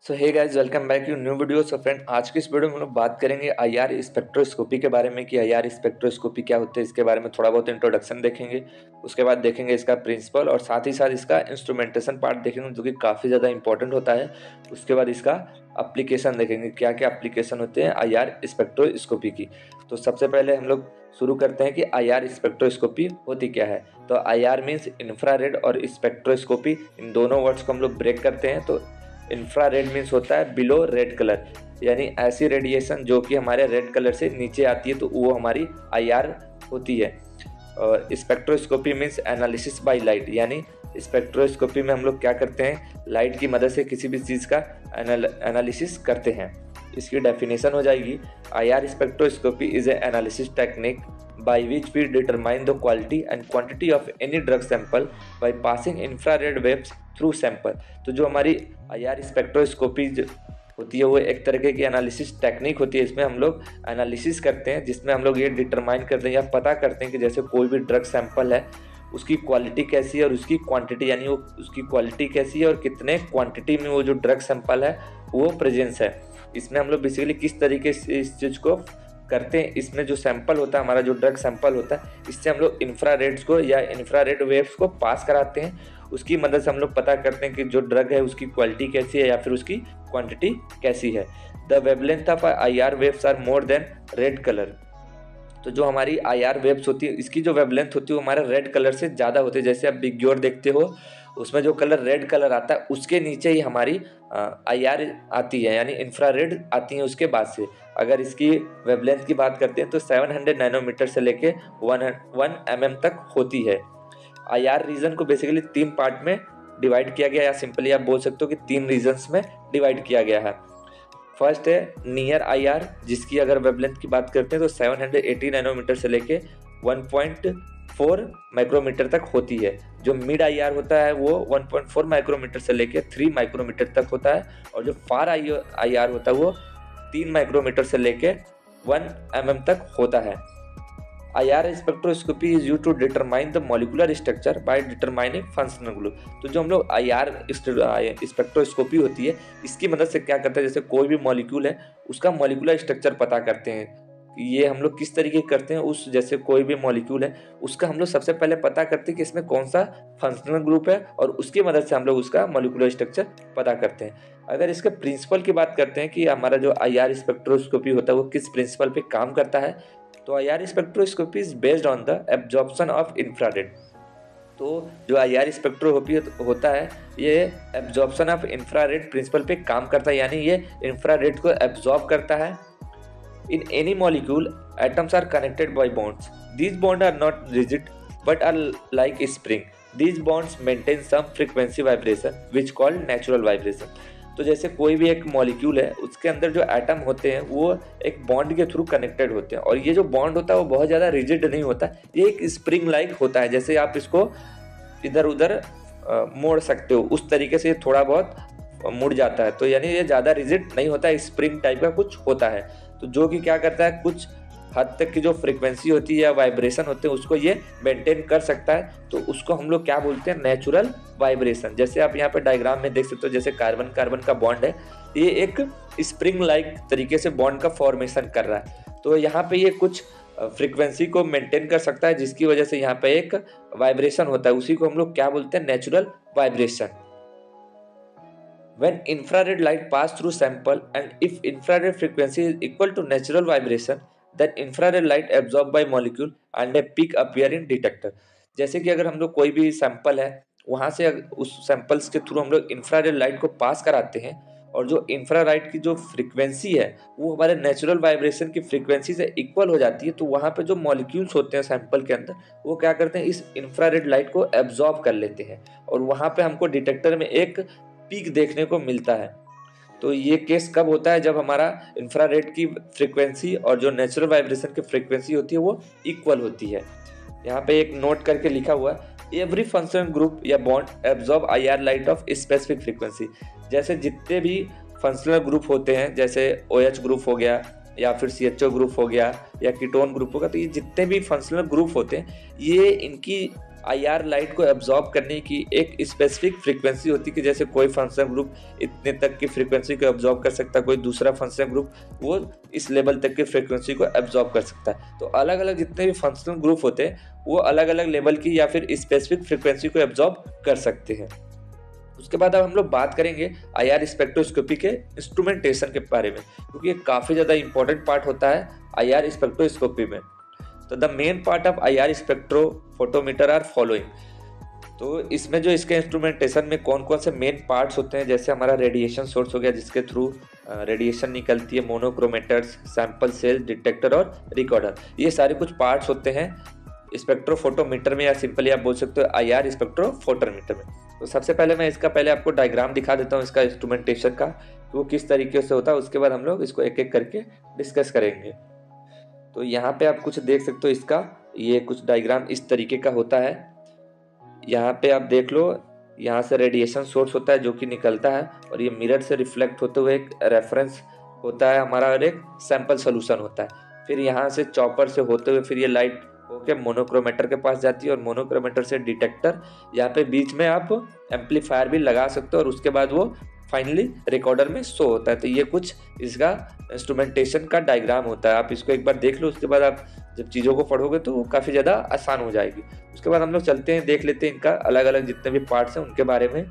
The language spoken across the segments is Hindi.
So hey guys, welcome back to new video. So friend, आज की इस वीडियो में हम लोग बात करेंगे आईआर स्पेक्ट्रोस्कोपी के बारे में कि आईआर स्पेक्ट्रोस्कोपी क्या होता है। इसके बारे में थोड़ा बहुत इंट्रोडक्शन देखेंगे, उसके बाद देखेंगे इसका प्रिंसिपल और साथ ही साथ इसका इंस्ट्रूमेंटेशन पार्ट देखेंगे जो कि काफ़ी ज़्यादा इंपॉर्टेंट होता है। उसके बाद इसका एप्लीकेशन देखेंगे, क्या क्या एप्लीकेशन होते हैं आईआर स्पेक्ट्रोस्कोपी की। तो सबसे पहले हम लोग शुरू करते हैं कि आईआर स्पेक्ट्रोस्कोपी होती क्या है। तो आईआर मीन्स इंफ्रारेड और स्पेक्ट्रोस्कोपी, इन दोनों वर्ड्स को हम लोग ब्रेक करते हैं। तो इंफ्रारेड मीन्स होता है बिलो रेड कलर, यानी ऐसी रेडिएशन जो कि हमारे रेड कलर से नीचे आती है तो वो हमारी आईआर होती है। और spectroscopy means analysis by light, यानी स्पेक्ट्रोस्कोपी में हम लोग क्या करते हैं, लाइट की मदद से किसी भी चीज़ का एनालिसिस करते हैं। इसकी डेफिनेशन हो जाएगी, IR spectroscopy is a analysis technique by which we determine the quality and quantity of any drug sample by passing infrared waves through sample। तो जो हमारी आईआर स्पेक्ट्रोस्कोपी होती है वो एक तरह की एनालिसिस टेक्निक होती है। इसमें हम लोग एनालिसिस करते हैं जिसमें हम लोग ये डिटरमाइन करते हैं या पता करते हैं कि जैसे कोई भी ड्रग सैंपल है उसकी क्वालिटी कैसी है और उसकी क्वांटिटी, यानी वो उसकी क्वालिटी कैसी है और कितने क्वांटिटी में वो जो ड्रग सैंपल है वो प्रेजेंस है। इसमें हम लोग बेसिकली किस तरीके से इस चीज़ को करते हैं, इसमें जो सैंपल होता है हमारा, जो ड्रग सैंपल होता है, इससे हम लोग इंफ्रारेड्स को या इंफ्रारेड वेव्स को पास कराते हैं। उसकी मदद से हम लोग पता करते हैं कि जो ड्रग है उसकी क्वालिटी कैसी है या फिर उसकी क्वांटिटी कैसी है। The wavelength of IR waves are more than red colour. तो जो हमारी आईआर वेव्स होती है इसकी जो वेवलेंथ होती है वो हमारे रेड कलर से ज़्यादा होती है। जैसे आप बिग ग्योर देखते हो उसमें जो कलर रेड कलर आता है उसके नीचे ही हमारी आईआर आती है, यानी इंफ्रारेड आती है उसके बाद से। अगर इसकी वेवलेंथ की बात करते हैं तो 700 नैनोमीटर से लेके 1 mm तक होती है। आईआर रीजन को बेसिकली 3 पार्ट में डिवाइड किया गया, या सिंपली आप बोल सकते हो कि 3 रीजन्स में डिवाइड किया गया है। फर्स्ट है नियर आईआर, जिसकी अगर वेवलेंथ की बात करते हैं तो 780 नैनोमीटर से लेके 1.4 माइक्रोमीटर तक होती है। जो मिड आईआर होता है वो 1.4 माइक्रोमीटर से लेके 3 माइक्रोमीटर तक होता है, और जो फार आईआर होता है वो 3 माइक्रोमीटर से लेके 1 mm तक होता है। IR spectroscopy is used to determine the molecular structure by determining functional group. तो जो हम लोग आईआर स्पेक्ट्रोस्कोपी होती है इसकी मदद से क्या करते हैं, जैसे कोई भी मॉलिक्यूल है उसका मॉलिक्यूलर स्ट्रक्चर पता करते हैं। ये हम लोग किस तरीके करते हैं, उस जैसे कोई भी मॉलिक्यूल है उसका हम लोग सबसे पहले पता करते हैं कि इसमें कौन सा फंक्शनल ग्रुप है, और उसकी मदद से हम लोग उसका मॉलिक्यूलर स्ट्रक्चर पता करते हैं। अगर इसके प्रिंसिपल की बात करते हैं कि हमारा जो आईआर स्पेक्ट्रोस्कोपी होता है वो किस प्रिंसिपल पे काम करता है, तो IR spectroscopy is based on the absorption of infrared. तो जो आईआर स्पेक्ट्रोस्कोपी होता है ये एब्जॉर्प्शन ऑफ इंफ्रारेड प्रिंसिपल पे काम करता है, यानी ये इंफ्रारेड को एब्जॉर्ब करता है। In any molecule, atoms are connected by bonds. These bonds are not rigid but are like a spring. These bonds maintain some frequency vibration which called natural vibration. तो जैसे कोई भी एक मॉलिक्यूल है उसके अंदर जो एटम होते हैं वो एक बॉन्ड के थ्रू कनेक्टेड होते हैं, और ये जो बॉन्ड होता है वो बहुत ज़्यादा रिजिड नहीं होता, ये एक स्प्रिंग लाइक होता है। जैसे आप इसको इधर उधर मोड़ सकते हो उस तरीके से थोड़ा बहुत मुड़ जाता है, तो यानी ये ज़्यादा रिजिड नहीं होता है, स्प्रिंग टाइप का कुछ होता है। तो जो कि क्या करता है, कुछ हद तक की जो फ्रीक्वेंसी होती है या वाइब्रेशन होते हैं उसको ये मेंटेन कर सकता है। तो उसको हम लोग क्या बोलते हैं, नेचुरल वाइब्रेशन। जैसे आप यहाँ पे डायग्राम में देख सकते हो, जैसे कार्बन कार्बन का बॉन्ड है, ये एक स्प्रिंग लाइक तरीके से बॉन्ड का फॉर्मेशन कर रहा है। तो यहाँ पे ये कुछ फ्रीक्वेंसी को मेंटेन कर सकता है जिसकी वजह से यहाँ पे एक वाइब्रेशन होता है, उसी को हम लोग क्या बोलते हैं, natural vibration. When infrared light pass through sample and if infrared frequency is equal to natural vibration, then infrared light absorbed by molecule and a peak appear in detector। जैसे कि अगर हम लोग कोई भी सैंपल है वहाँ से उस सैंपल्स के थ्रू हम लोग इंफ्रारेड लाइट को पास कराते हैं, और जो इंफ्रारेड की जो फ्रीक्वेंसी है वो हमारे नेचुरल वाइब्रेशन की फ्रीक्वेंसी से इक्वल हो जाती है, तो वहाँ पे जो मॉलिक्यूल्स होते हैं सैंपल के अंदर वो क्या करते हैं, इस इंफ्रारेड लाइट को एब्जॉर्ब कर लेते हैं, और वहाँ पे हमको डिटेक्टर में एक पीक देखने को मिलता है। तो ये केस कब होता है, जब हमारा इंफ्रारेड की फ्रीक्वेंसी और जो नेचुरल वाइब्रेशन की फ्रीक्वेंसी होती है वो इक्वल होती है। यहाँ पे एक नोट करके लिखा हुआ है, एवरी फंक्शनल ग्रुप या bond absorb IR light of specific frequency. जैसे जितने भी फंक्शनल ग्रुप होते हैं, जैसे OH ग्रुप हो गया या फिर CHO ग्रुप हो गया या कीटोन ग्रुप होगा, तो ये जितने भी फंक्शनल ग्रुप होते हैं ये इनकी IR लाइट को एब्जॉर्ब करने की एक स्पेसिफिक फ्रीक्वेंसी होती है कि जैसे कोई फंक्शन ग्रुप इतने तक की फ्रीक्वेंसी को एब्जॉर्ब कर सकता है, कोई दूसरा फंक्शन ग्रुप वो इस लेवल तक की फ्रीक्वेंसी को एब्जॉर्ब कर सकता है। तो अलग अलग जितने भी फंक्शनल ग्रुप होते हैं वो अलग अलग लेवल की या फिर स्पेसिफिक फ्रीक्वेंसी को एब्जॉर्ब कर सकते हैं। उसके बाद अब हम लोग बात करेंगे IR स्पेक्ट्रोस्कोपी के इंस्ट्रूमेंटेशन के बारे में, क्योंकि ये काफ़ी ज़्यादा इंपॉर्टेंट पार्ट होता है IR स्पेक्ट्रोस्कोपी में। तो the main part of IR spectrophotometer are following. तो इसमें जो इसके इंस्ट्रूमेंटेशन में कौन कौन से मेन पार्ट्स होते हैं, जैसे हमारा रेडिएशन सोर्स हो गया जिसके थ्रू रेडिएशन निकलती है, मोनोक्रोमेटर्स, सैंपल सेल, डिटेक्टर और रिकॉर्डर, ये सारे कुछ पार्ट्स होते हैं स्पेक्ट्रोफोटोमीटर में, या सिंपली आप बोल सकते हो IR स्पेक्ट्रोफोटोमीटर में। तो सबसे पहले मैं इसका पहले आपको डायग्राम दिखा देता हूँ इसका इंस्ट्रूमेंटेशन का, कि वो किस तरीके से होता है। उसके बाद हम लोग इसको एक एक करके डिस्कस करेंगे। तो यहाँ पे आप कुछ देख सकते हो, इसका ये कुछ डायग्राम इस तरीके का होता है। यहाँ पे आप देख लो, यहाँ से रेडिएशन सोर्स होता है जो कि निकलता है, और ये मिरर से रिफ्लेक्ट होते हुए एक रेफरेंस होता है हमारा, और एक सैंपल सोल्यूशन होता है। फिर यहाँ से चॉपर से होते हुए फिर ये लाइट होके मोनोक्रोमेटर के पास जाती है, और मोनोक्रोमेटर से डिटेक्टर, यहाँ पे बीच में आप एम्पलीफायर भी लगा सकते हो, और उसके बाद वो फाइनली रिकॉर्डर में शो होता है। तो ये कुछ इसका इंस्ट्रूमेंटेशन का डायग्राम होता है। आप इसको एक बार देख लो, उसके बाद आप जब चीज़ों को पढ़ोगे तो वो काफ़ी ज़्यादा आसान हो जाएगी। उसके बाद हम लोग चलते हैं, देख लेते हैं इनका अलग अलग जितने भी पार्ट्स हैं उनके बारे में।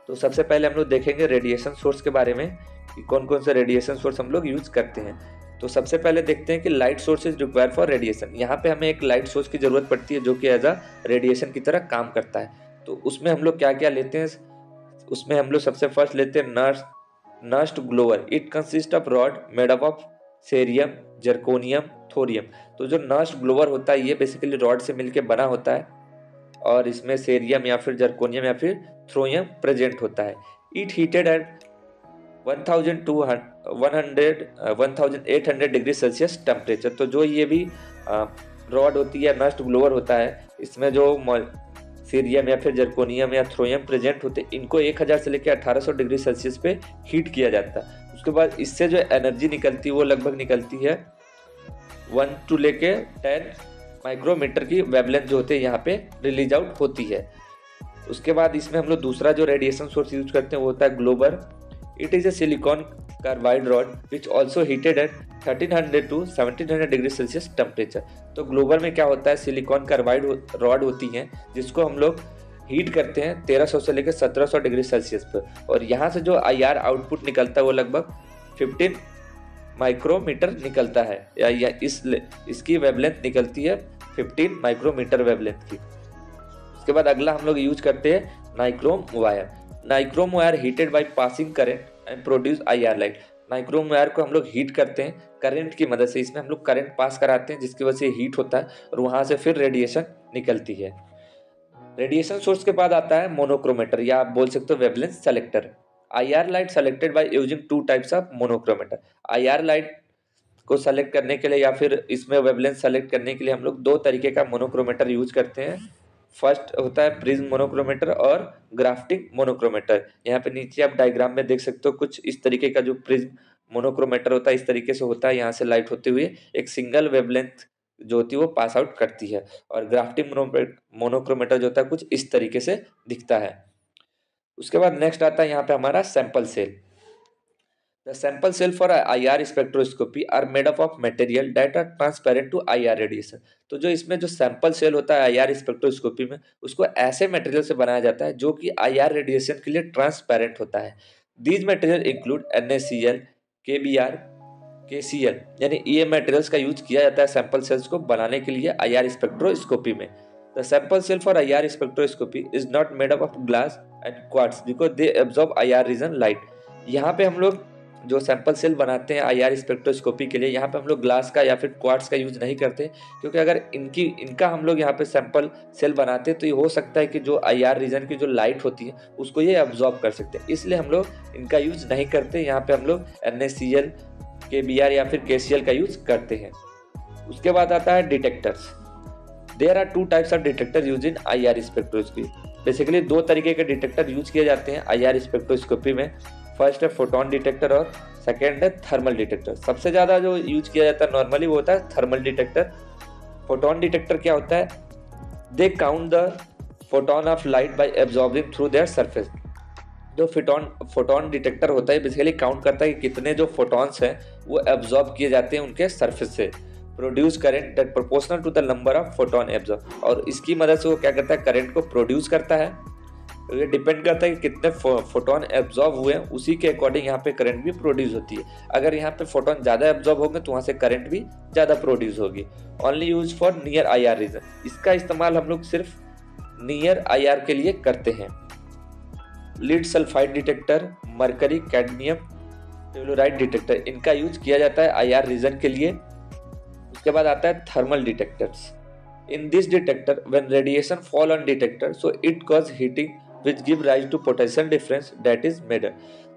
तो सबसे पहले हम लोग देखेंगे रेडिएशन सोर्स के बारे में, कि कौन कौन से रेडिएशन सोर्स हम लोग यूज़ करते हैं। तो सबसे पहले देखते हैं कि light source is require for radiation. यहाँ पे हमें एक लाइट सोर्स की ज़रूरत पड़ती है जो कि एज अ रेडिएशन की तरह काम करता है। तो उसमें हम लोग क्या क्या लेते हैं, उसमें हम लोग सबसे फर्स्ट लेते हैं Nernst glower. It consist of rod made up of cerium, zirconium, thorium. तो जो नस्ट ग्लोवर होता है ये बेसिकली रॉड से मिलके बना होता है, और इसमें सेरियम या फिर जर्कोनियम या फिर थ्रोयम प्रेजेंट होता है। It heated at 1800 degree Celsius temperature. तो जो ये भी रॉड होती है, नस्ट ग्लोवर होता है, इसमें जो सीरियम या फिर जर्कोनियम या थ्रोयम प्रेजेंट होते हैं, इनको 1000 से लेकर 1800 डिग्री सेल्सियस पे हीट किया जाता है। उसके बाद इससे जो एनर्जी निकलती है वो लगभग निकलती है 1 to लेके 10 माइक्रोमीटर की वेवलेंथ जो होते हैं यहाँ पे रिलीज आउट होती है। उसके बाद इसमें हम लोग दूसरा जो रेडिएशन सोर्स यूज करते हैं वो होता है globar. It is a silicon carbide rod which also heated at 1300 to 1700 degree Celsius temperature. तो ग्लोबर में क्या होता है, सिलिकॉन कार्बाइड रॉड होती हैं जिसको हम लोग हीट करते हैं 1300 से लेकर 1700 डिग्री सेल्सियस पर, और यहाँ से जो IR आउटपुट निकलता है वो लगभग 15 माइक्रोमीटर निकलता है, या इसकी वेवलेंथ निकलती है 15 माइक्रोमीटर वेवलेंथ की। उसके बाद अगला हम लोग यूज करते हैं nichrome wire. Nichrome wire heated by passing current and produce IR light. Nichrome wire को हम लोग हीट करते हैं करंट की मदद से, इसमें हम लोग करंट पास कराते हैं जिसकी वजह से हीट होता है, और वहाँ से फिर रेडिएशन निकलती है। रेडिएशन सोर्स के बाद आता है मोनोक्रोमेटर, या आप बोल सकते हो wavelengths selector. IR light selected by using 2 types of monochromator. IR light को सेलेक्ट करने के लिए या फिर इसमें वेवलेंस सेलेक्ट करने के लिए हम लोग 2 तरीके का मोनोक्रोमेटर यूज करते हैं। फर्स्ट होता है प्रिज्म मोनोक्रोमेटर और ग्राफ्टिंग मोनोक्रोमेटर। यहाँ पे नीचे आप डायग्राम में देख सकते हो कुछ इस तरीके का जो प्रिज्म मोनोक्रोमेटर होता है इस तरीके से होता है, यहाँ से लाइट होते हुए एक सिंगल वेवलेंथ जो होती है वो पास आउट करती है, और ग्राफ्टिंग मोनोक्रोमेटर जो होता है कुछ इस तरीके से दिखता है। उसके बाद नेक्स्ट आता है यहाँ पे हमारा sample cell. The sample cell for IR spectroscopy are made up of material that are transparent to IR radiation। तो जो इसमें जो सैंपल सेल होता है IR स्पेक्ट्रोस्कोपी में, उसको ऐसे मटेरियल से बनाया जाता है जो कि IR रेडिएशन के लिए ट्रांसपेरेंट होता है। These material include NaCl, KBr, KCl, यानी ये मटेरियल्स का यूज किया जाता है सैंपल सेल्स को बनाने के लिए IR स्पेक्ट्रोस्कोपी में। The sample cell for IR spectroscopy is not made up of glass and quartz because they absorb IR region light। यहाँ पे हम लोग जो सैंपल सेल बनाते हैं IR स्पेक्ट्रोस्कोपी के लिए, यहाँ पे हम लोग ग्लास का या फिर क्वार्ट्स का यूज नहीं करते, क्योंकि अगर इनका हम लोग यहाँ पे सैंपल सेल बनाते हैं तो ये हो सकता है कि जो IR रीजन की जो लाइट होती है उसको ये अब्जॉर्ब कर सकते हैं, इसलिए हम लोग इनका यूज नहीं करते। यहाँ पे हम लोग NaCl, KBr या फिर KCl का यूज करते हैं। उसके बाद आता है detectors. There are 2 types of detector use in IR spectroscopy. Basically 2 तरीके के डिटेक्टर यूज किए जाते हैं IR स्पेक्ट्रोस्कोपी में। फर्स्ट है फोटोन डिटेक्टर और सेकेंड है थर्मल डिटेक्टर। सबसे ज़्यादा जो यूज किया जाता है नॉर्मली वो होता है थर्मल डिटेक्टर। फोटोन डिटेक्टर क्या होता है, they count the photon of light by absorbing through their surface. जो फोटोन डिटेक्टर होता है बेसिकली काउंट करता है कि कितने जो फोटॉन्स हैं वो एब्जॉर्ब किए जाते हैं उनके सरफेस से। Produce current that proportional to the number of photon absorb, और इसकी मदद से वो क्या करता है, करंट को प्रोड्यूस करता है। तो ये डिपेंड करता है कि कितने फोटोन एब्जॉर्ब हुए हैं, उसी के अकॉर्डिंग यहाँ पे करंट भी प्रोड्यूस होती है। अगर यहाँ पे फोटोन ज़्यादा एब्जॉर्ब होंगे तो वहाँ से करंट भी ज़्यादा प्रोड्यूस होगी। Only use for near IR region, इसका इस्तेमाल हम लोग सिर्फ नियर IR के लिए करते हैं। Lead sulphide detector, mercury, cadmium, telluride detector, इनका यूज किया जाता है IR रीजन के लिए। उसके बाद आता है thermal detectors. In this detector when radiation fall on detector so it cause heating which give rise to potential difference that is made.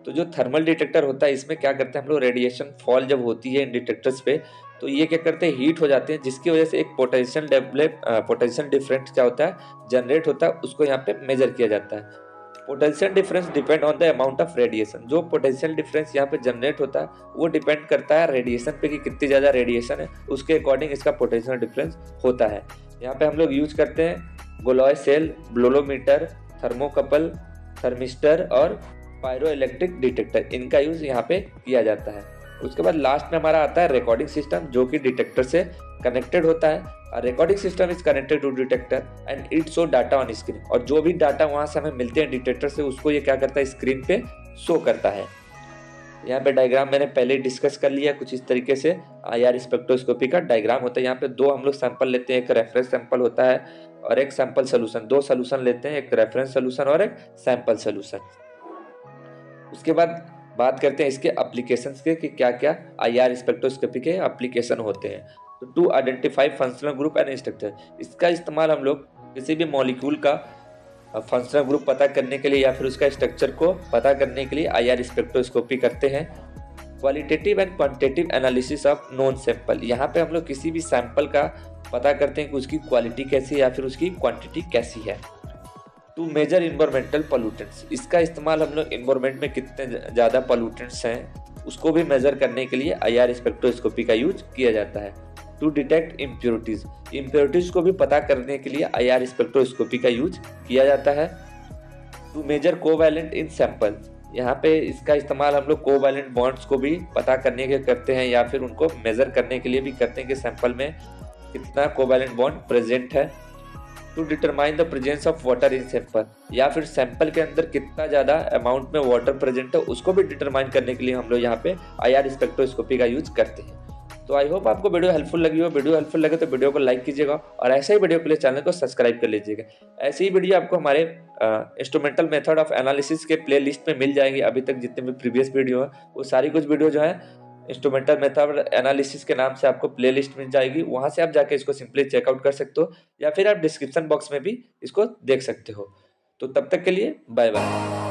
तो जो थर्मल डिटेक्टर होता है इसमें क्या करते हैं हम लोग, रेडिएशन फॉल जब होती है इन डिटेक्टर्स पे तो ये क्या करते हैं, हीट हो जाते हैं, जिसकी वजह से एक पोटेंशियल डिफरेंस क्या होता है, जनरेट होता है, उसको यहाँ पे मेजर किया जाता है। Potential difference depend on the amount of radiation. जो पोटेंशियल डिफरेंस यहाँ पे जनरेट होता है वो डिपेंड करता है रेडिएशन पे कि कितनी ज़्यादा रेडिएशन है, उसके अकॉर्डिंग इसका पोटेंशियल डिफरेंस होता है। यहाँ पे हम लोग यूज करते हैं गोलॉय सेल, ब्लोलोमीटर, थर्मोकपल, थर्मिस्टर और पायरो इलेक्ट्रिक डिटेक्टर, इनका यूज यहाँ पे किया जाता है। उसके बाद लास्ट में हमारा आता है रिकॉर्डिंग सिस्टम, जो कि डिटेक्टर से कनेक्टेड होता है। Recording system is connected to detector and it show data on screen, और जो भी डाटा वहां से हमें मिलते हैं डिटेक्टर से उसको ये क्या करता है, स्क्रीन पे शो करता है। यहाँ पे डायग्राम मैंने पहले ही डिस्कस कर लिया, कुछ इस तरीके से IR स्पेक्ट्रोस्कोपी का डायग्राम होता है। यहाँ पे दो हम लोग सैंपल लेते हैं, एक रेफरेंस सैंपल होता है और एक सैंपल सोल्यूशन। दो सोल्यूशन लेते हैं, एक रेफरेंस सोल्यूशन और एक सैंपल सोल्यूशन। उसके बाद बात करते हैं इसके एप्लीकेशंस के कि क्या क्या IR स्पेक्ट्रोस्कोपी के एप्लीकेशन होते हैं। तो to identify functional group and structure, इसका इस्तेमाल हम लोग किसी भी मॉलिक्यूल का फंक्शनल ग्रुप पता करने के लिए या फिर उसका स्ट्रक्चर को पता करने के लिए IR स्पेक्ट्रोस्कोपी करते हैं। Qualitative and quantitative analysis of known sample, यहाँ पे हम लोग किसी भी सैंपल का पता करते हैं कि उसकी क्वालिटी कैसी है या फिर उसकी क्वांटिटी कैसी है। टू मेजर इन्वायरमेंटल पोल्यूटेंट्स, इसका इस्तेमाल हम लोग इन्वायरमेंट में कितने ज़्यादा पोल्यूटेंट्स हैं उसको भी मेजर करने के लिए IR स्पेक्ट्रोस्कोपी का यूज किया जाता है। टू डिटेक्ट इम्प्योरिटीज, इम्प्योरिटीज को भी पता करने के लिए IR स्पेक्ट्रोस्कोपी का यूज किया जाता है। To measure covalent in sample, यहाँ पे इसका इस्तेमाल हम लोग कोवैलेंट बॉन्ड्स को भी पता करने के करते हैं या फिर उनको मेजर करने के लिए भी करते हैं कि सैंपल में कितना कोवैलेंट बॉन्ड प्रेजेंट है। To determine the presence of water in sample, या फिर सैंपल के अंदर कितना ज़्यादा अमाउंट में वाटर प्रेजेंट है उसको भी डिटरमाइन करने के लिए हम लोग यहाँ पे IR स्पेक्ट्रोस्कोपी का यूज करते हैं। तो आई होप आपको वीडियो हेल्पफुल लगी हो। वीडियो हेल्पफुल लगे तो वीडियो को लाइक कीजिएगा और ऐसे ही वीडियो के लिए चैनल को सब्सक्राइब कर लीजिएगा। ऐसी ही वीडियो आपको हमारे इंस्ट्रूमेंटल मेथड ऑफ एनालिसिस के प्ले लिस्ट में मिल जाएंगे। अभी तक जितने भी प्रीवियस वीडियो है वो सारी कुछ वीडियो जो है इंस्ट्रूमेंटल मेथड एनालिसिस के नाम से आपको प्ले लिस्ट मिल जाएगी, वहां से आप जाके इसको सिंपली चेकआउट कर सकते हो या फिर आप डिस्क्रिप्शन बॉक्स में भी इसको देख सकते हो। तो तब तक के लिए बाय बाय।